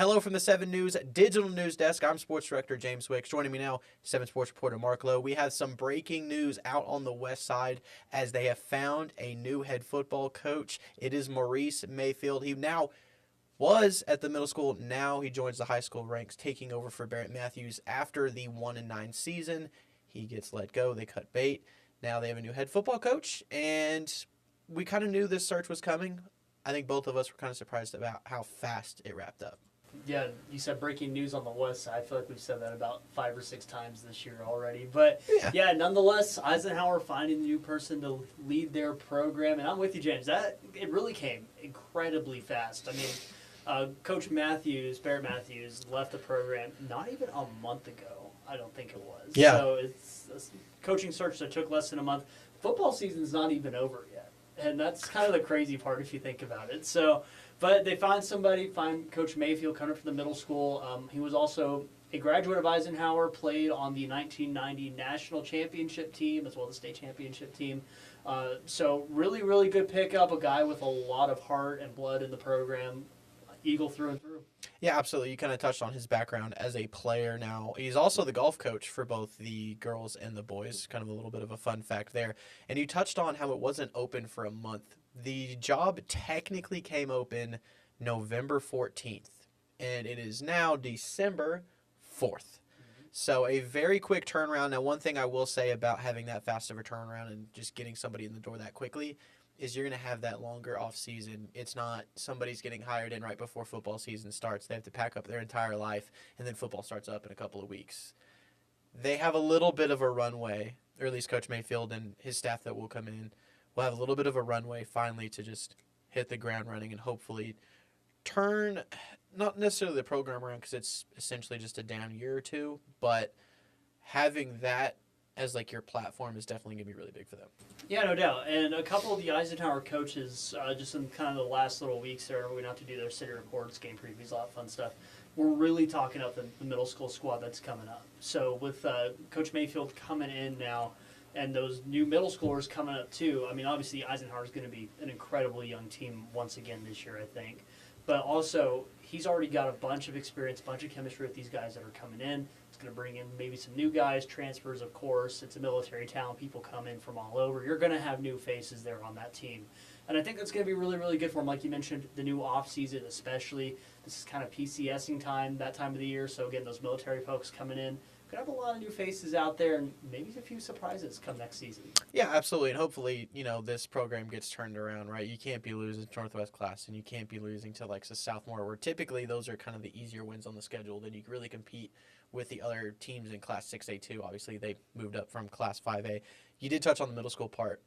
Hello from the 7 News Digital News Desk. I'm Sports Director James Wicks. Joining me now, 7 Sports reporter Mark Lowe. We have some breaking news out on the west side as they have found a new head football coach. It is Maurice Mayfield. He now was at the middle school. Now he joins the high school ranks, taking over for Barrett Matthews after the 1-9 season. He gets let go. They cut bait. Now they have a new head football coach, and we kind of knew this search was coming. I think both of us were kind of surprised about how fast it wrapped up. Yeah, you said breaking news on the west side. I feel like we've said that about 5 or 6 times this year already. But, yeah nonetheless, Eisenhower finding a new person to lead their program. And I'm with you, James. It really came incredibly fast. I mean, Coach Matthews, Barrett Matthews, left the program not even a month ago, I don't think it was. Yeah. So it's a coaching search that took less than a month. Football season's not even over yet. And that's kind of the crazy part if you think about it. So, but they find Coach Mayfield coming from the middle school. He was also a graduate of Eisenhower, played on the 1990 national championship team as well as the state championship team. So really, really good pickup, a guy with a lot of heart and blood in the program, Eagle through and through. Yeah, absolutely. You kind of touched on his background as a player now. He's also the golf coach for both the girls and the boys. Kind of a little bit of a fun fact there. And you touched on how it wasn't open for a month. The job technically came open November 14th, and it is now December 4th. So a very quick turnaround. Now, one thing I will say about having that fast of a turnaround and just getting somebody in the door that quickly is you're going to have that longer off season. It's not somebody's getting hired in right before football season starts. They have to pack up their entire life, and then football starts up in a couple of weeks. They have a little bit of a runway, or at least Coach Mayfield and his staff that will come in will have a little bit of a runway finally to just hit the ground running and hopefully turn, not necessarily the program around because it's essentially just a down year or two, but having that as like your platform is definitely going to be really big for them. Yeah, no doubt. And a couple of the Eisenhower coaches, just in kind of the last little weeks there, we have to do their city reports, game previews, a lot of fun stuff. We're really talking up the middle school squad that's coming up. So with Coach Mayfield coming in now and those new middle schoolers coming up too, I mean, obviously Eisenhower is going to be an incredible young team once again this year, I think. But also, he's already got a bunch of experience, a bunch of chemistry with these guys that are coming in. It's going to bring in maybe some new guys, transfers, of course. It's a military town. People come in from all over. You're going to have new faces there on that team. And I think that's going to be really, really good for him. Like you mentioned, the new off-season especially. This is kind of PCSing time, that time of the year. So, again, those military folks coming in. Could have a lot of new faces out there and maybe a few surprises come next season. Yeah, absolutely. And hopefully, this program gets turned around, right? You can't be losing to Northwest Class and you can't be losing to like Southmore, where typically those are kind of the easier wins on the schedule. Then you really compete with the other teams in Class 6A too. Obviously, they moved up from Class 5A. You did touch on the middle school part.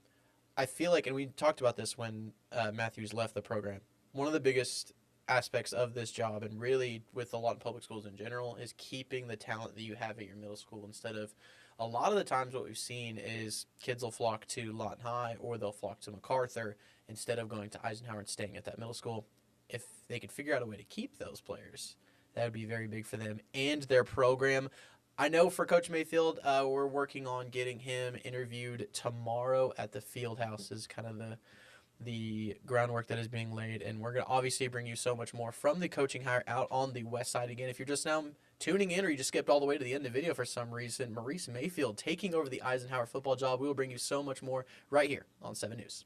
I feel like, and we talked about this when Matthews left the program, one of the biggest aspects of this job, and really with a lot of public schools in general, is keeping the talent that you have at your middle school instead of a lot of the times what we've seen is kids will flock to Lawton High or they'll flock to MacArthur instead of going to Eisenhower and staying at that middle school. If they could figure out a way to keep those players, that would be very big for them and their program. I know for Coach Mayfield, we're working on getting him interviewed tomorrow at the field house is kind of the groundwork that is being laid, and we're going to obviously bring you so much more from the coaching hire out on the west side. Again, if you're just now tuning in or you just skipped all the way to the end of the video for some reason, Maurice Mayfield taking over the Eisenhower football job. We will bring you so much more right here on 7 News.